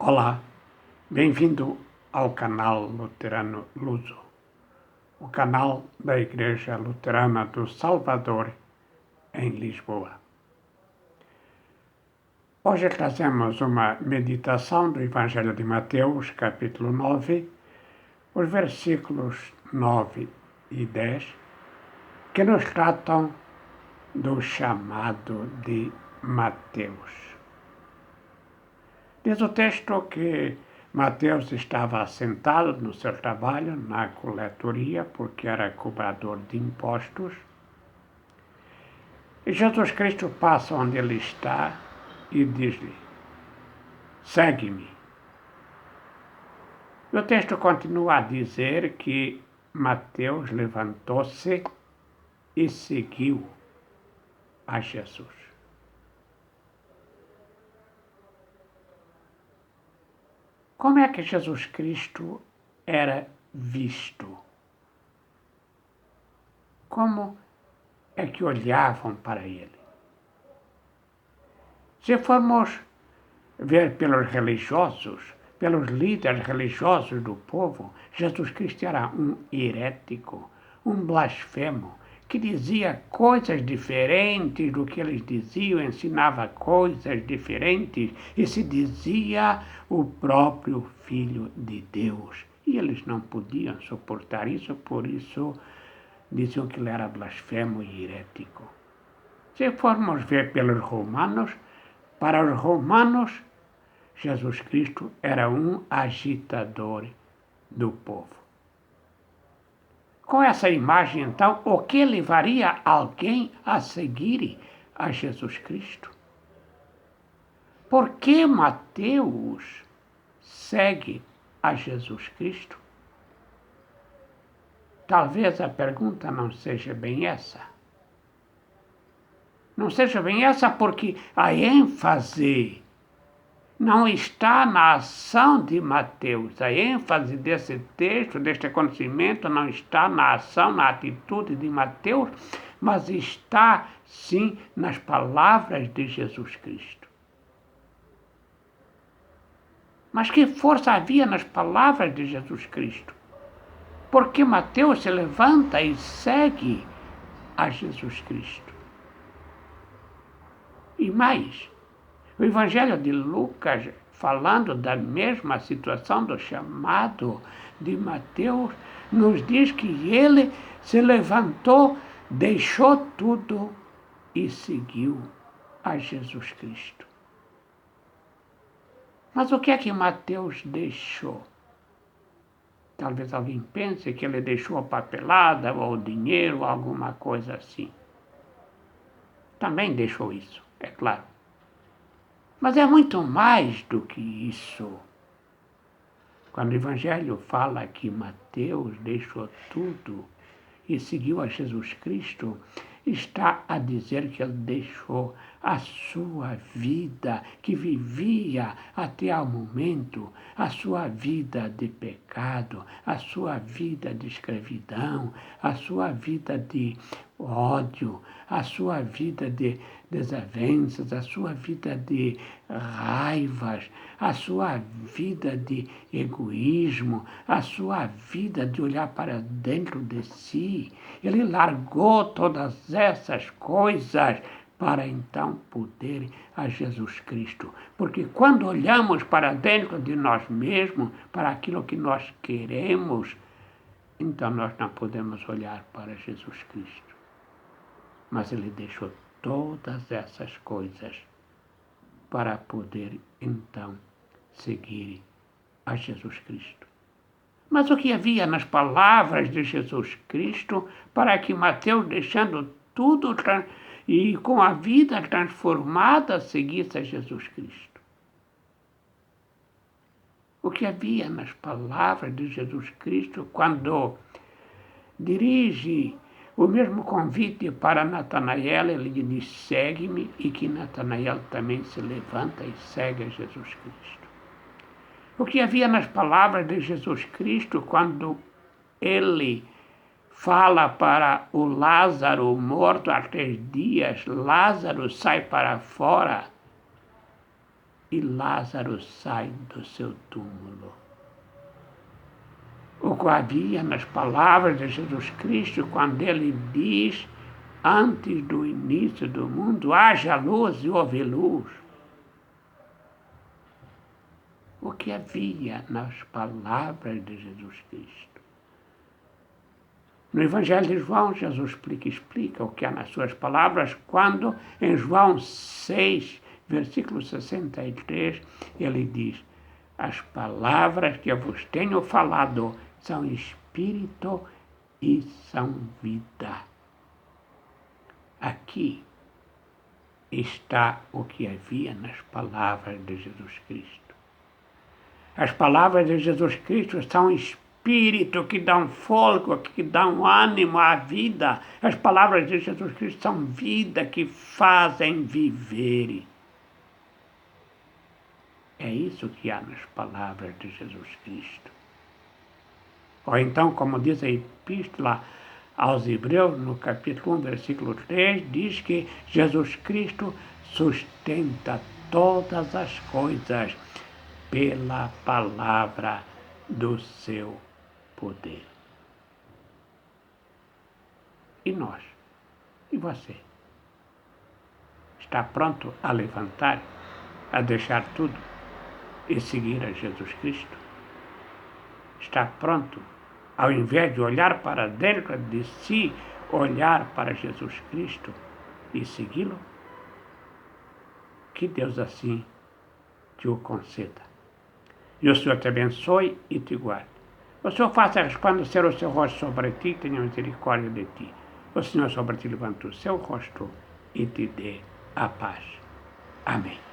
Olá, bem-vindo ao canal Luterano Luso, o canal da Igreja Luterana do Salvador, em Lisboa. Hoje trazemos uma meditação do Evangelho de Mateus, capítulo 9, os versículos 9 e 10, que nos tratam do chamado de Mateus. Diz o texto que Mateus estava assentado no seu trabalho na coletoria, porque era cobrador de impostos. E Jesus Cristo passa onde ele está e diz-lhe: segue-me. E o texto continua a dizer que Mateus levantou-se e seguiu a Jesus. Como é que Jesus Cristo era visto? Como é que olhavam para ele? Se formos ver pelos religiosos, pelos líderes religiosos do povo, Jesus Cristo era um herético, um blasfemo, que dizia coisas diferentes do que eles diziam, ensinava coisas diferentes e se dizia o próprio Filho de Deus. E eles não podiam suportar isso, por isso diziam que ele era blasfemo e herético. Se formos ver pelos romanos, para os romanos, Jesus Cristo era um agitador do povo. Com essa imagem, então, o que levaria alguém a seguir a Jesus Cristo? Por que Mateus segue a Jesus Cristo? Talvez a pergunta não seja bem essa. Não seja bem essa porque a ênfase não está na ação de Mateus. A ênfase desse texto, deste acontecimento, não está na ação, na atitude de Mateus, mas está, sim, nas palavras de Jesus Cristo. Mas que força havia nas palavras de Jesus Cristo? Porque Mateus se levanta e segue a Jesus Cristo. E mais, o Evangelho de Lucas, falando da mesma situação do chamado de Mateus, nos diz que ele se levantou, deixou tudo e seguiu a Jesus Cristo. Mas o que é que Mateus deixou? Talvez alguém pense que ele deixou a papelada ou o dinheiro, alguma coisa assim. Também deixou isso, é claro. Mas é muito mais do que isso. Quando o Evangelho fala que Mateus deixou tudo e seguiu a Jesus Cristo, está a dizer que ele deixou a sua vida, que vivia até ao momento, a sua vida de pecado, a sua vida de escravidão, a sua vida de ódio, a sua vida de desavenças, a sua vida de raivas, a sua vida de egoísmo, a sua vida de olhar para dentro de si. Ele largou todas essas coisas para então poder a Jesus Cristo. Porque quando olhamos para dentro de nós mesmos, para aquilo que nós queremos, então nós não podemos olhar para Jesus Cristo. Mas ele deixou todas essas coisas para poder então seguir a Jesus Cristo. Mas o que havia nas palavras de Jesus Cristo para que Mateus, deixando tudo e com a vida transformada, seguisse a Jesus Cristo? O que havia nas palavras de Jesus Cristo quando dirige o mesmo convite para Natanael, ele lhe diz, segue-me, e que Natanael também se levanta e segue a Jesus Cristo. O que havia nas palavras de Jesus Cristo quando ele fala para o Lázaro morto há 3 dias, Lázaro sai para fora e Lázaro sai do seu túmulo. O que havia nas palavras de Jesus Cristo quando ele diz, antes do início do mundo, haja luz e houve luz. O que havia nas palavras de Jesus Cristo. No Evangelho de João, Jesus explica o que há nas suas palavras, quando em João 6, versículo 63, ele diz, as palavras que eu vos tenho falado são espírito e são vida. Aqui está o que havia nas palavras de Jesus Cristo. As palavras de Jesus Cristo são espírito que dão fôlego, que dão ânimo à vida. As palavras de Jesus Cristo são vida que fazem viver. É isso que há nas palavras de Jesus Cristo. Ou então, como diz a Epístola aos Hebreus, no capítulo 1, versículo 3, diz que Jesus Cristo sustenta todas as coisas pela palavra do seu poder. E nós? E você? Está pronto a levantar, a deixar tudo e seguir a Jesus Cristo? Está pronto, ao invés de olhar para dentro de si, olhar para Jesus Cristo e segui-lo? Que Deus assim te o conceda. E o Senhor te abençoe e te guarde. O Senhor faça resplandecer o seu rosto sobre ti e tenha misericórdia de ti. O Senhor sobre ti levanta o seu rosto e te dê a paz. Amém.